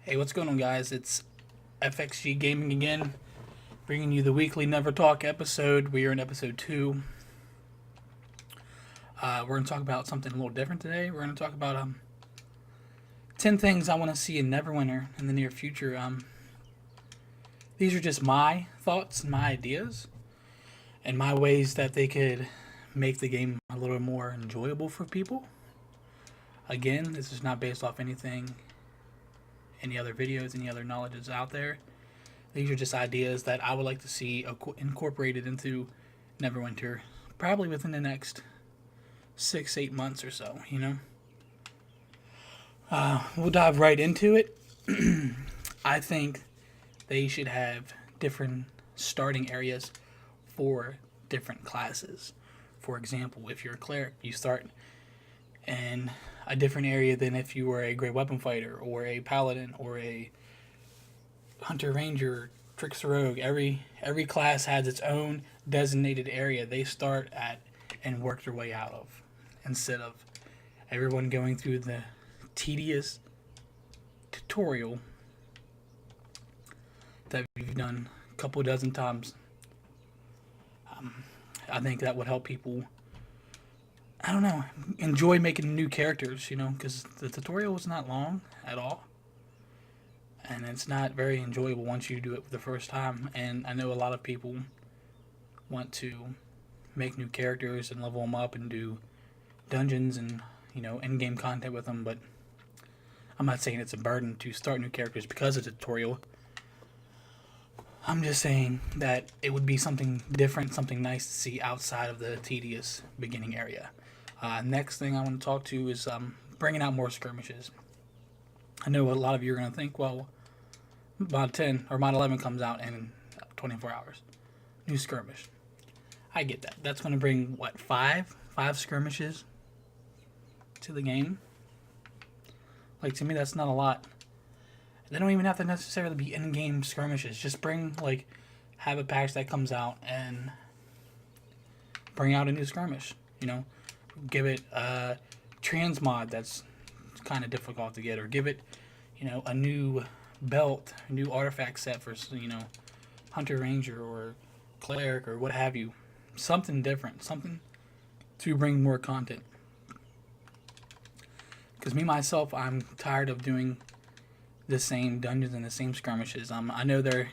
Hey, what's going on, guys? It's FXG Gaming again, bringing you the weekly Nevertalk episode. We are in episode 2. We're going to talk about something a little different today. We're going to talk about 10 things I want to see in Neverwinter in the near future. These are just my thoughts and my ideas, and my ways that they could make the game a little more enjoyable for people. Again, this is not based off any other videos, any other knowledge that's out there. These are just ideas that I would like to see incorporated into Neverwinter, probably within the next 6-8 months or so. We'll dive right into it. I think they should have different starting areas for different classes. For example, if you're a cleric, you start in a different area than if you were a great weapon fighter or a paladin or a hunter ranger, trickster rogue. Every class has its own designated area they start at and work their way out of, instead of everyone going through the tedious tutorial that we've done a couple dozen times. I think that would help people, I don't know, enjoy making new characters, because the tutorial is not long at all. And it's not very enjoyable once you do it for the first time. And I know a lot of people want to make new characters and level them up and do dungeons and, in-game content with them, but I'm not saying it's a burden to start new characters because of the tutorial. I'm just saying that it would be something different, something nice to see outside of the tedious beginning area. Next thing I want to talk to is bringing out more skirmishes. I know a lot of you are going to think, well, Mod 10 or Mod 11 comes out in 24 hours. New skirmish. I get that. That's going to bring, what, five skirmishes to the game? Like, to me, that's not a lot. They don't even have to necessarily be in-game skirmishes. Just have a patch that comes out and bring out a new skirmish. Give it a transmod that's kind of difficult to get, or give it, a new belt, a new artifact set for, hunter ranger or cleric or what have you. Something different, something to bring more content. Because me myself, I'm tired of doing the same dungeons and the same skirmishes. I know they're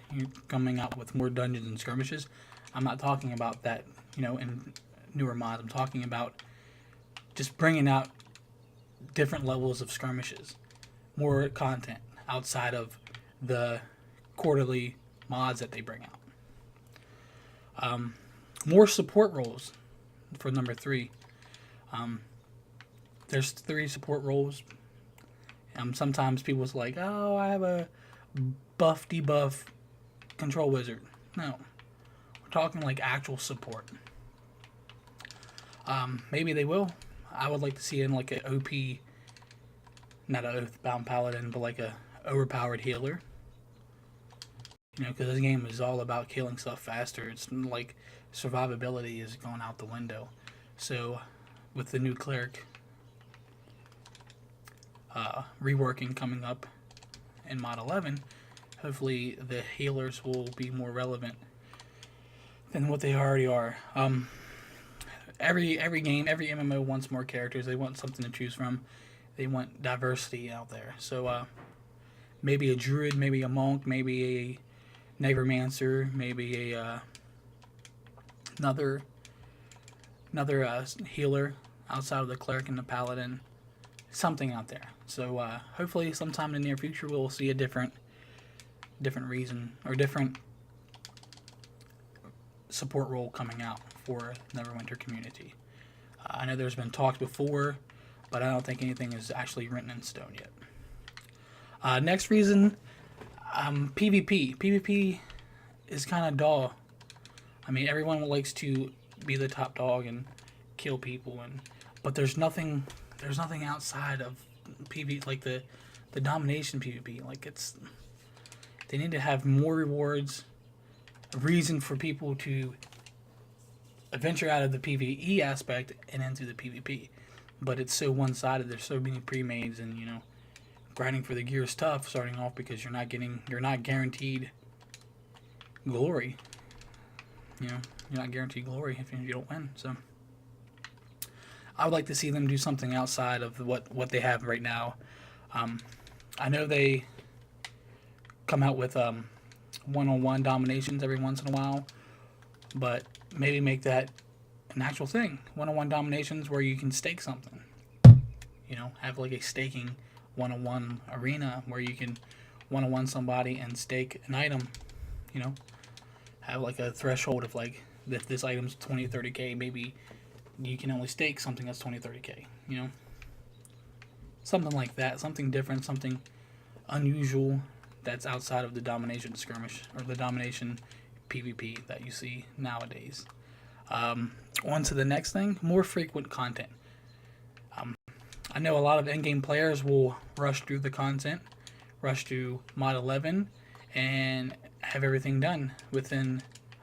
coming out with more dungeons and skirmishes. I'm not talking about that, in newer mods. I'm talking about just bringing out different levels of skirmishes, more content outside of the quarterly mods that they bring out. More support roles for number 3. There's 3 support roles. Sometimes people's like, oh, I have a buff debuff control wizard. No, we're talking like actual support. Maybe they will. I would like to see in like an OP, not an Oathbound Paladin, but like a overpowered healer. Because this game is all about killing stuff faster. It's like survivability is going out the window. So with the new cleric reworking coming up in Mod 11, hopefully the healers will be more relevant than what they already are. Every game, every MMO wants more characters. They want something to choose from. They want diversity out there. So maybe a druid, maybe a monk, maybe a Nevermancer, maybe a another healer outside of the cleric and the paladin. Something out there. So hopefully sometime in the near future we'll see a different reason or different support role coming out for Neverwinter community. I know there's been talks before, but I don't think anything is actually written in stone yet. Next reason, PvP. PvP is kind of dull. I mean, everyone likes to be the top dog and kill people, but there's nothing outside of PvP, like the domination PvP. They need to have more rewards, a reason for people to venture out of the PvE aspect and into the PvP. But it's so one-sided. There's so many pre-mades and grinding for the gear is tough starting off because you're not guaranteed glory. You know, you're not guaranteed glory if you don't win. So I would like to see them do something outside of what they have right now. I know they come out with one-on-one dominations every once in a while, but maybe make that an actual thing. One-on-one dominations where you can stake something. You know, have like a staking one-on-one arena where you can one-on-one somebody and stake an item. You know, have like a threshold of like, if this item's 20, 30k, maybe you can only stake something that's 20, 30k. You know, something like that, something different, something unusual that's outside of the domination skirmish or the domination PvP that you see nowadays. On to the next thing, more frequent content. I know a lot of in-game players will rush through the content, rush to mod 11, and have everything done within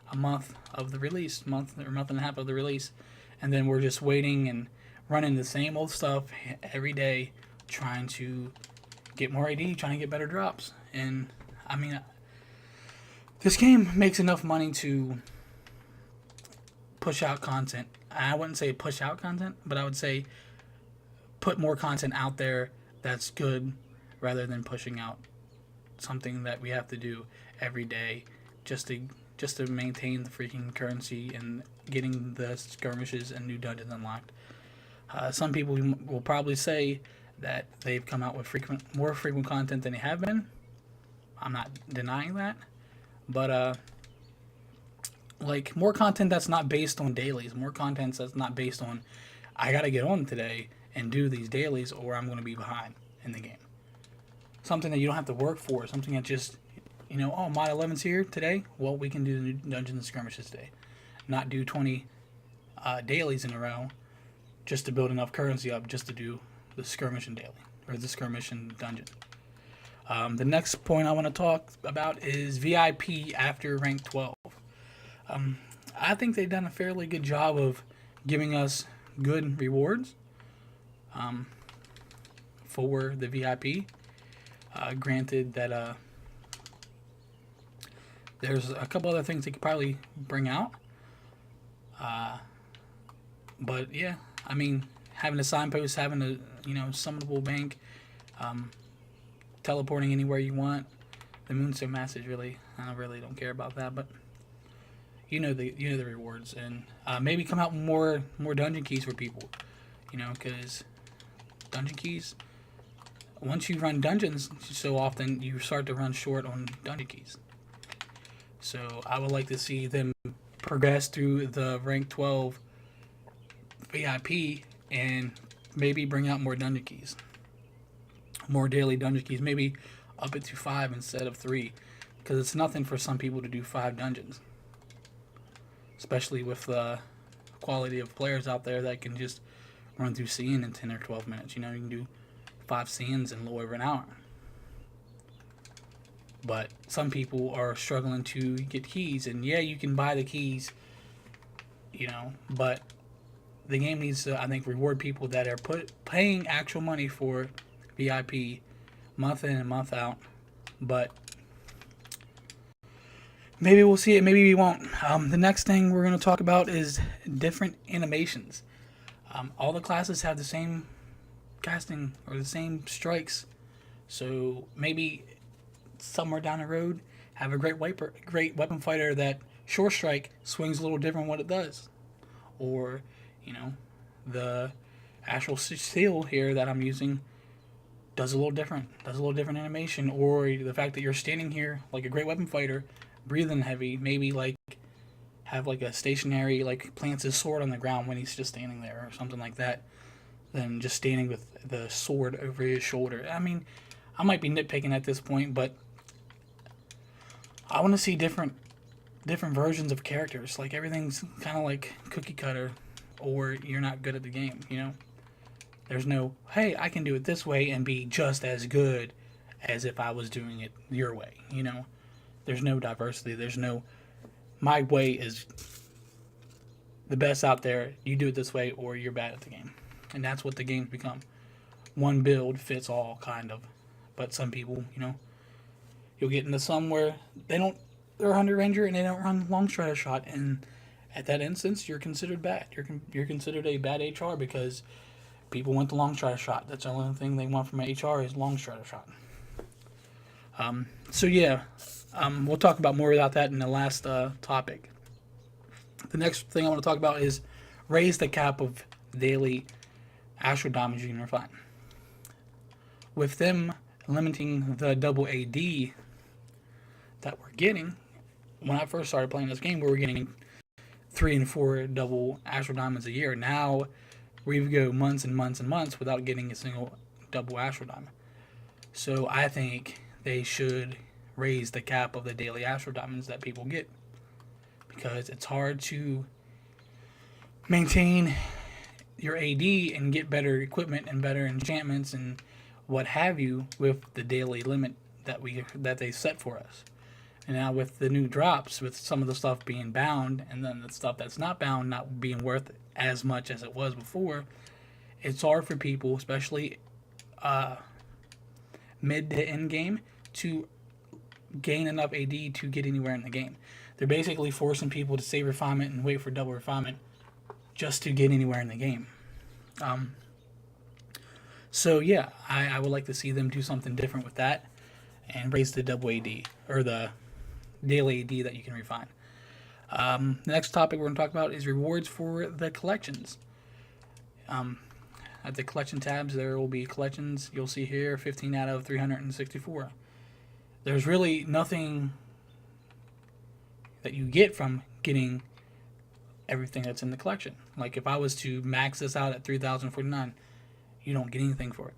a month of the release, month and a half of the release, and then we're just waiting and running the same old stuff every day, trying to get more AD, trying to get better drops. And I mean, this game makes enough money to push out content. I wouldn't say push out content, but I would say put more content out there that's good rather than pushing out something that we have to do every day just to maintain the freaking currency and getting the skirmishes and new dungeons unlocked. Some people will probably say that they've come out with more frequent content than they have been. I'm not denying that, but like more content that's not based on dailies, more content that's not based on I gotta get on today and do these dailies or I'm gonna be behind in the game. Something that you don't have to work for, something that just, you know, oh, mod 11's here today. Well, we can do the new dungeons and skirmishes today, not do 20 dailies in a row just to build enough currency up just to do the skirmish and daily or the skirmish and dungeon. The next point I want to talk about is VIP after rank 12. I think they've done a fairly good job of giving us good rewards for the VIP. Granted that there's a couple other things they could probably bring out. But yeah, I mean, having a signpost, having a, you know, summonable bank, teleporting anywhere you want. The Moonstone Mask is really, I really don't care about that, but you know the rewards, and maybe come out with more dungeon keys for people, you know, because dungeon keys, once you run dungeons so often, you start to run short on dungeon keys. So I would like to see them progress through the rank 12 VIP and maybe bring out more dungeon keys, more daily dungeon keys, maybe up it to 5 instead of 3, because it's nothing for some people to do 5 dungeons, especially with the quality of players out there that can just run through CN in 10 or 12 minutes. You know, you can do 5 CNs in a little over an hour. But some people are struggling to get keys, and yeah, you can buy the keys, you know, but the game needs to, I think, reward people that are paying actual money for VIP month in and month out. But maybe we'll see it, maybe we won't. The next thing we're going to talk about is different animations. All the classes have the same casting or the same strikes, so maybe somewhere down the road have a great weapon fighter that short strike swings a little different what it does, or you know, the actual steel here that I'm using does a little different animation, or the fact that you're standing here like a great weapon fighter, breathing heavy, maybe like have like a stationary, like plants his sword on the ground when he's just standing there or something like that, than just standing with the sword over his shoulder. I mean, I might be nitpicking at this point, but I want to see different versions of characters. Like everything's kind of like cookie cutter, or you're not good at the game, you know? There's no, hey, I can do it this way and be just as good as if I was doing it your way, you know? There's no diversity. There's no, my way is the best out there. You do it this way or you're bad at the game. And that's what the game's become. One build fits all, kind of. But some people, you'll get into some where they're a hunter ranger and they don't run long strata shot, and at that instance, you're considered bad. You're considered a bad HR because people want the long strata shot. That's the only thing they want from an HR is long strata shot. So yeah, we'll talk about more about that in the last topic. The next thing I want to talk about is raise the cap of daily astral damage you can refine. With them limiting the double AD that we're getting, when I first started playing this game, we were getting 3 and 4 double astral diamonds a year. Now we go months and months and months without getting a single double astral diamond. So I think they should raise the cap of the daily astral diamonds that people get, because it's hard to maintain your AD and get better equipment and better enchantments and what have you with the daily limit that they set for us. And now with the new drops, with some of the stuff being bound and then the stuff that's not bound not being worth as much as it was before, it's hard for people, especially mid to end game, to gain enough AD to get anywhere in the game. They're basically forcing people to save refinement and wait for double refinement just to get anywhere in the game. So yeah, I would like to see them do something different with that and raise the double AD, or the daily AD that you can refine. The next topic we're going to talk about is rewards for the collections. At the collection tabs, there will be collections. You'll see here 15 out of 364. There's really nothing that you get from getting everything that's in the collection. Like if I was to max this out at 3,049, you don't get anything for it.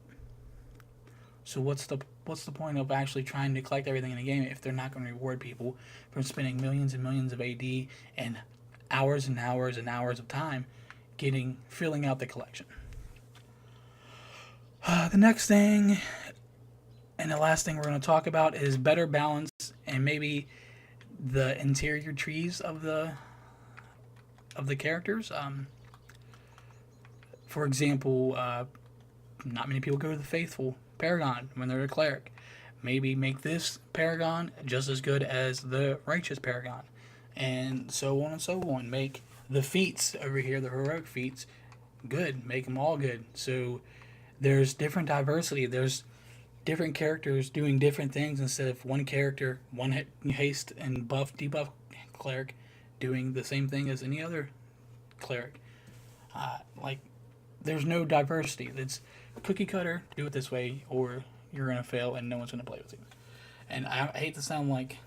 So what's the point of actually trying to collect everything in the game if they're not going to reward people from spending millions and millions of AD and hours and hours and hours of time filling out the collection? The next thing and the last thing we're going to talk about is better balance and maybe the interior trees of the characters. For example, not many people go to the faithful Paragon when they're a cleric. Maybe make this Paragon just as good as the righteous Paragon, and so on and so on. Make the feats over here, the heroic feats, good. Make them all good. So there's different diversity. There's different characters doing different things instead of one character, one haste and buff debuff cleric doing the same thing as any other cleric. There's no diversity. It's cookie cutter, do it this way, or you're going to fail and no one's going to play with you. And I hate to sound like,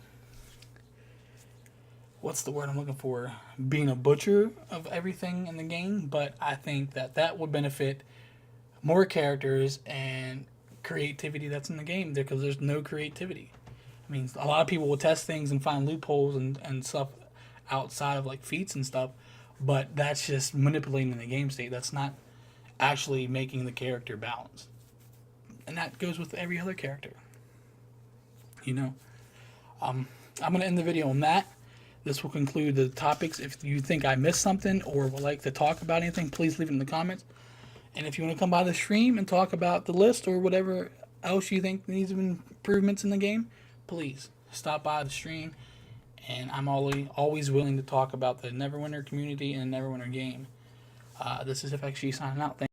what's the word I'm looking for? Being a butcher of everything in the game, but I think that would benefit more characters and creativity that's in the game, because there's no creativity. I mean, a lot of people will test things and find loopholes and stuff outside of like feats and stuff, but that's just manipulating the game state. That's not actually making the character balanced. And that goes with every other character. I'm going to end the video on that. This will conclude the topics. If you think I missed something or would like to talk about anything, please leave it in the comments. And if you want to come by the stream and talk about the list or whatever else you think needs improvements in the game, please stop by the stream. And I'm always willing to talk about the Neverwinter community and the Neverwinter game. This is FXG signing out. Thank